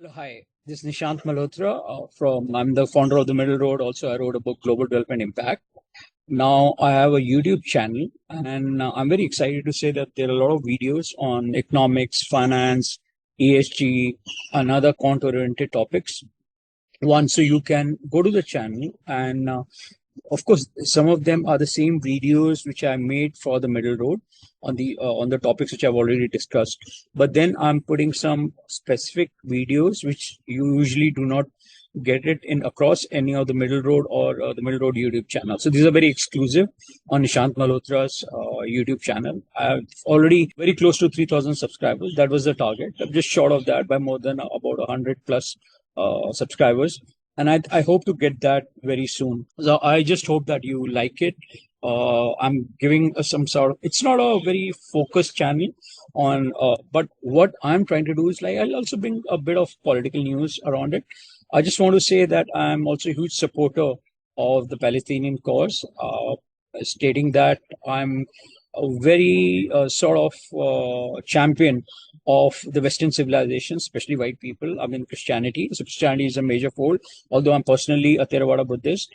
Hello, hi. This is Nishant Malhotra I'm the founder of the Middle Road. Also, I wrote a book, Global Development Impact. Now I have a YouTube channel, and I'm very excited to say that there are a lot of videos on economics, finance, ESG, and other content-oriented topics. One, so you can go to the channel and of course, some of them are the same videos which I made for the Middle Road on the topics which I've already discussed. But then I'm putting some specific videos which you usually do not get it in across any of the Middle Road or the Middle Road YouTube channel. So these are very exclusive on Nishant Malhotra's YouTube channel. I have already very close to 3,000 subscribers. That was the target. I'm just short of that by more than about 100 plus subscribers, and I hope to get that very soon. So I just hope that you like it. I'm giving some sort of, it's not a very focused channel on, but what I'm trying to do is like, I'll also bring a bit of political news around it. I just want to say that I'm also a huge supporter of the Palestinian cause, stating that I'm a very sort of champion of the Western civilization, especially white people. I mean, Christianity. So Christianity is a major fold, although I'm personally a Theravada Buddhist.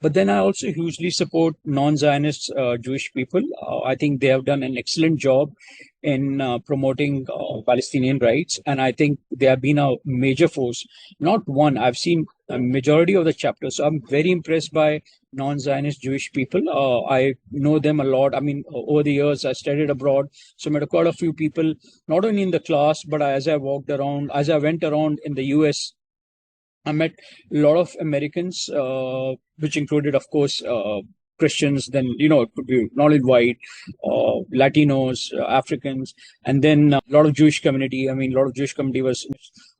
But then I also hugely support non-Zionist Jewish people. I think they have done an excellent job in promoting Palestinian rights, and I think they have been a major force. Not one, I've seen a majority of the chapters. So I'm very impressed by non-Zionist Jewish people. I know them a lot. I mean, over the years, I studied abroad, so I met quite a few people, not only in the class, but as I walked around, as I went around in the US. I met a lot of Americans, which included, of course, Christians. Then it could be not only white, Latinos, Africans, and then a lot of Jewish community. I mean, a lot of Jewish community was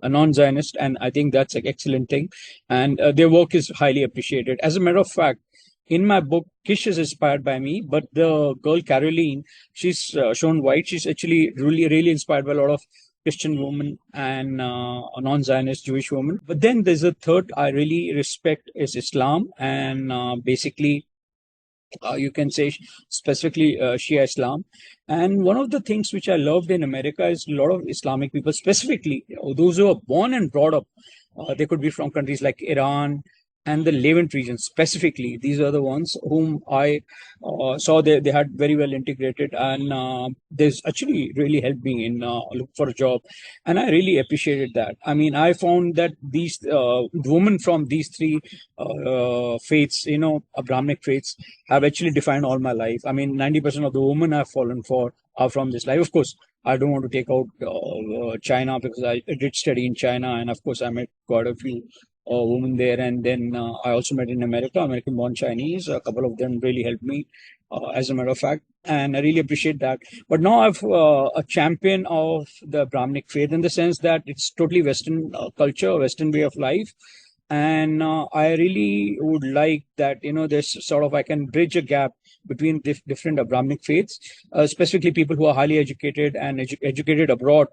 a non-Zionist, and I think that's an excellent thing. And their work is highly appreciated. As a matter of fact, in my book, Kish is inspired by me, but the girl Caroline, she's shown white. She's actually really inspired by a lot of Christian woman and a non-Zionist Jewish woman. But then there's a third I really respect is Islam, and basically you can say specifically Shia Islam. And one of the things which I loved in America is a lot of Islamic people, specifically those who are born and brought up. They could be from countries like Iran and the Levant region specifically. These are the ones whom I saw they had very well integrated, and this actually really helped me in look for a job, and I really appreciated that. I mean, I found that these women from these three faiths, Abrahamic faiths, have actually defined all my life. I mean, 90% of the women I've fallen for are from this life. Of course, I don't want to take out China because I did study in China, and of course, I met quite a few women there. And then I also met in America, American-born Chinese. A couple of them really helped me, as a matter of fact, and I really appreciate that. But now I've a champion of the Brahminic faith in the sense that it's totally Western culture, Western way of life. And I really would like that, there's sort of, I can bridge a gap between different Abrahamic faiths, specifically people who are highly educated and educated abroad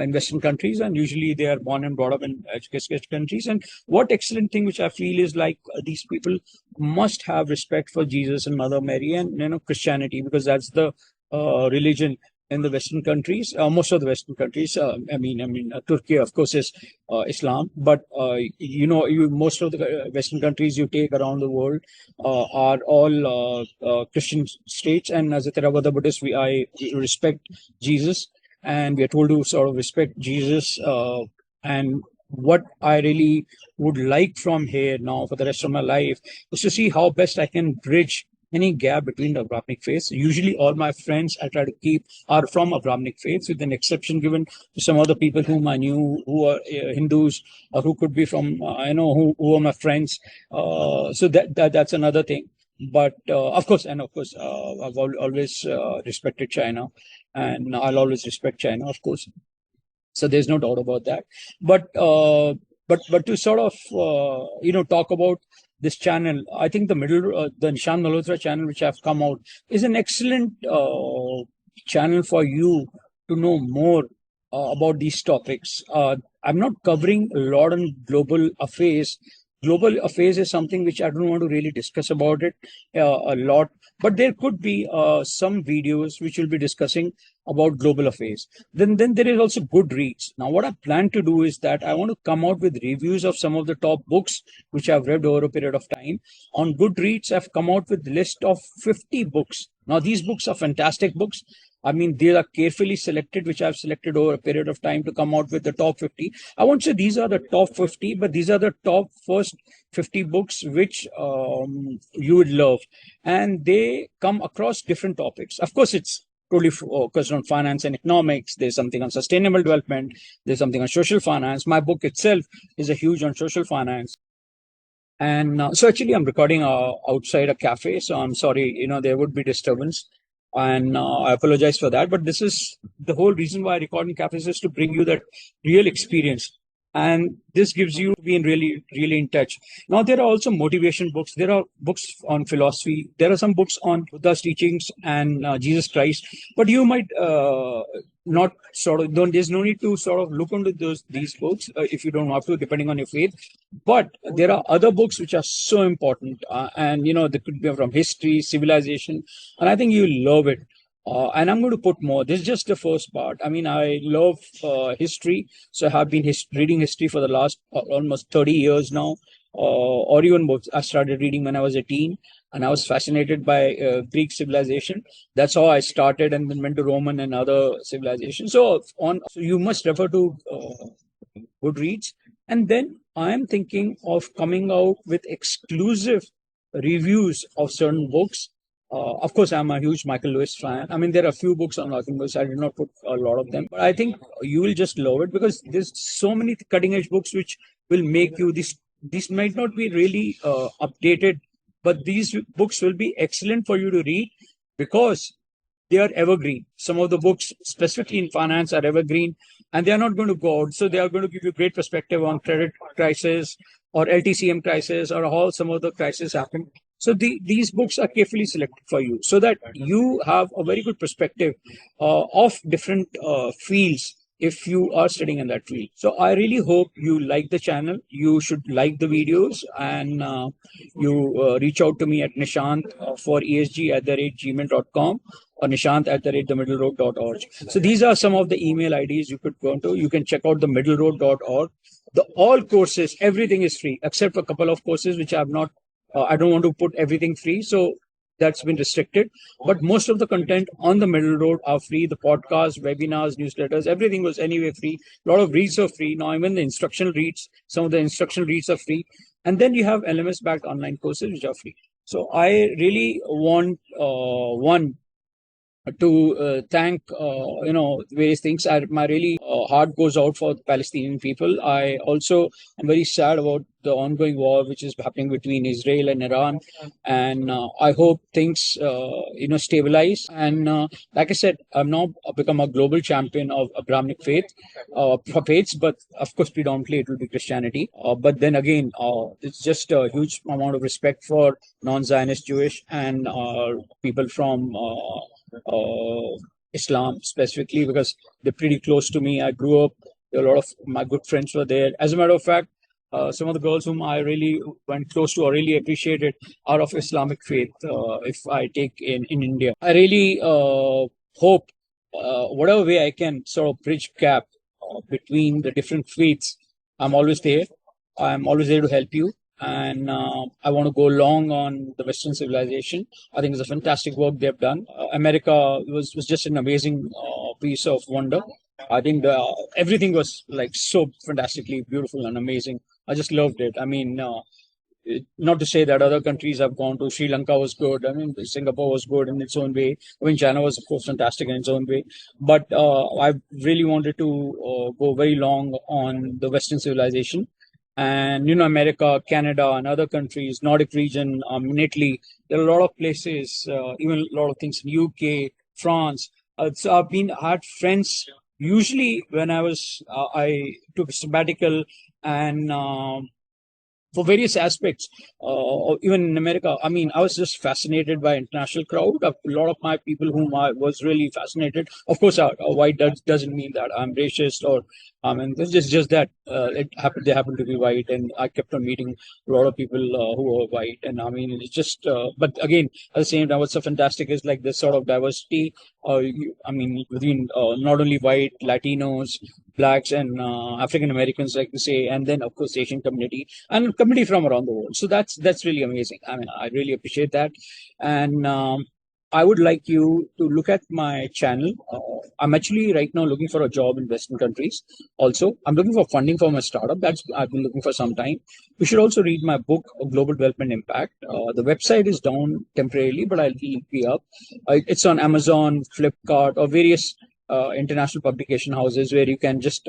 in Western countries, and usually they are born and brought up in educated countries. And what excellent thing which I feel is like these people must have respect for Jesus and Mother Mary and Christianity, because that's the religion in the Western countries, most of the Western countries. Turkey, of course, is Islam, but most of the Western countries you take around the world are all Christian states. And as a Theravada Buddhist, I respect Jesus, and we are told to sort of respect Jesus. And what I really would like from here now for the rest of my life is to see how best I can bridge any gap between the Abrahamic faiths. Usually, all my friends I try to keep are from Abrahamic faiths, with an exception given to some other people whom I knew who are Hindus, or who could be from, who are my friends. So that's another thing. But of course, I've always respected China, and I'll always respect China, of course. So there's no doubt about that. But to sort of talk about this channel, I think the Nishant Malhotra channel, which have come out, is an excellent channel for you to know more about these topics. I'm not covering a lot on global affairs. Global affairs is something which I don't want to really discuss about it a lot, but there could be some videos which will be discussing about global affairs. Then there is also Goodreads. Now, what I plan to do is that I want to come out with reviews of some of the top books which I've read over a period of time. On Goodreads, I've come out with a list of 50 books. Now, these books are fantastic books. I mean, they are carefully selected, which I've selected over a period of time to come out with the top 50. I won't say these are the top 50, but these are the top first 50 books which you would love. And they come across different topics. Of course, it's totally focused on finance and economics. There's something on sustainable development. There's something on social finance. My book itself is a huge on social finance. And so actually, I'm recording outside a cafe. So I'm sorry, there would be disturbance. And I apologize for that. But this is the whole reason why I record in cafes is to bring you that real experience. And this gives you being really, really in touch. Now, there are also motivation books. There are books on philosophy. There are some books on Buddha's teachings and Jesus Christ. But you might not sort of don't. There's no need to sort of look into these books if you don't have to, depending on your faith. But there are other books which are so important, and they could be from history, civilization, and I think you love it. And I'm going to put more. This is just the first part. I mean, I love history, so I have been reading history for the last almost 30 years now, or even more. I started reading when I was a teen, and I was fascinated by Greek civilization. That's how I started, and then went to Roman and other civilizations. So you must refer to Goodreads, and then I am thinking of coming out with exclusive reviews of certain books. Of course, I'm a huge Michael Lewis fan. I mean, there are a few books on Michael Lewis. I did not put a lot of them, but I think you will just love it because there's so many cutting edge books which will make you this. These might not be really updated, but these books will be excellent for you to read because they are evergreen. Some of the books, specifically in finance, are evergreen and they are not going to go out. So they are going to give you great perspective on credit crisis or LTCM crisis or how some of the crises happen. So these books are carefully selected for you so that you have a very good perspective of different fields if you are studying in that field. So I really hope you like the channel. You should like the videos and you reach out to me at Nishant for esg@gmail.com or nishant@themiddleroad.org. So these are some of the email IDs you could go to. You can check out the middleroad.org. All courses, everything is free except a couple of courses which I have not. I don't want to put everything free, so that's been restricted. But most of the content on the Middle Road are free. The podcasts, webinars, newsletters, everything was anyway free. A lot of reads are free. Now even the instructional reads, some of the instructional reads are free. And then you have LMS-backed online courses which are free. So I really want to thank various things. My really heart goes out for the Palestinian people. I also am very sad about the ongoing war which is happening between Israel and Iran, and I hope things stabilize. And like I said, I'm now become a global champion of Abrahamic faiths, but of course predominantly it will be Christianity. But then again, it's just a huge amount of respect for non-Zionist Jewish and people from Islam specifically because they're pretty close to me. I grew up, a lot of my good friends were there. As a matter of fact, some of the girls whom I really went close to or really appreciated are of Islamic faith, if I take in India. I really hope whatever way I can sort of bridge gap between the different faiths. I'm always there. I'm always there to help you. And I want to go long on the Western civilization. I think it's a fantastic work they've done. America was just an amazing piece of wonder. I think everything was like so fantastically beautiful and amazing. I just loved it. I mean, not to say that other countries have gone to. Sri Lanka was good. I mean, Singapore was good in its own way. I mean, China was, of course, fantastic in its own way. But I really wanted to go very long on the Western civilization. And, America, Canada, and other countries, Nordic region, Italy, there are a lot of places, even a lot of things in UK, France. So I had friends, usually when I took a sabbatical and for various aspects, even in America. I mean, I was just fascinated by international crowd. A lot of my people whom I was really fascinated. Of course, white doesn't mean that I'm racist or I mean, it's just that they happen to be white, and I kept on meeting a lot of people who were white. And I mean, it's just. But again, at the same time, what's so fantastic is like this sort of diversity I mean, between not only white, Latinos, blacks, and African Americans, like to say, and then of course Asian community and community from around the world. So that's really amazing. I mean, I really appreciate that, and I would like you to look at my channel. I'm actually right now looking for a job in Western countries. Also, I'm looking for funding for my startup. That's I've been looking for some time. You should also read my book, Global Development Impact. The website is down temporarily, but I'll keep it up. It's on Amazon, Flipkart, or various international publication houses where you can just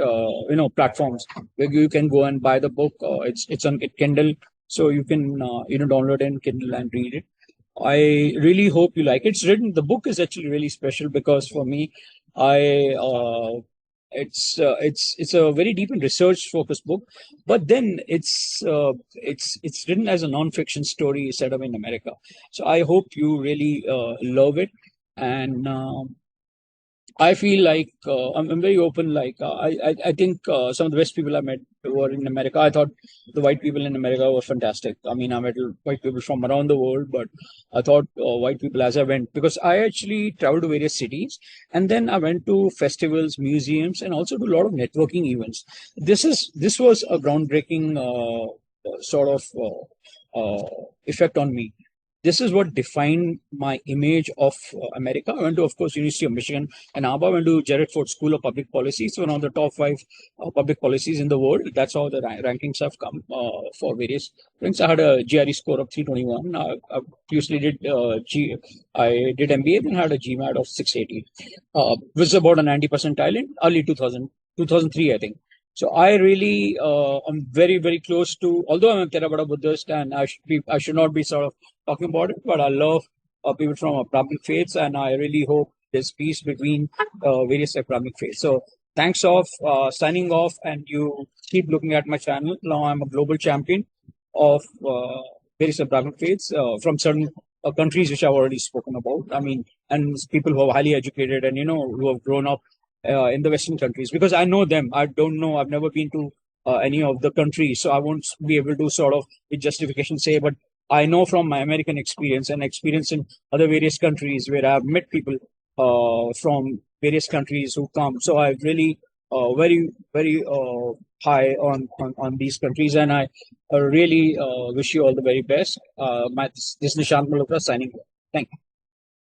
platforms where you can go and buy the book. It's on Kindle, so you can download it in Kindle and read it. I really hope you like it. It's written. The book is actually really special because for me, I it's a very deep and research focused book, but then it's written as a non-fiction story set up in America. So I hope you really love it, and I feel like I'm very open. Like I think some of the best people I met were in America. I thought the white people in America were fantastic. I mean, I met white people from around the world, but I thought white people as I went, because I actually traveled to various cities, and then I went to festivals, museums, and also to a lot of networking events. This was a groundbreaking sort of effect on me. This is what defined my image of America. I went to, of course, University of Michigan, and Ann Arbor. I went to Jared Ford School of Public Policy. It's one of the top five public policies in the world. That's how the rankings have come for various things. I had a GRE score of 321. I previously did I did MBA, then had a GMAT of 680. Was about a 90 percentile in early 2000, 2003, I think. So I really am very, very close to, although I'm a Theravada Buddhist and I should not be sort of talking about it, but I love people from Abrahamic faiths, and I really hope there's peace between various Abrahamic faiths. So thanks of signing off, and you keep looking at my channel. Now I'm a global champion of various Abrahamic faiths from certain countries which I've already spoken about. I mean, and people who are highly educated and who have grown up in the Western countries, because I know them. I don't know. I've never been to any of the countries, so I won't be able to sort of with justification say, but I know from my American experience and experience in other various countries where I've met people from various countries who come. So I really very, very high on these countries, and I really wish you all the very best. This is Nishant Malhotra signing off. Thank you.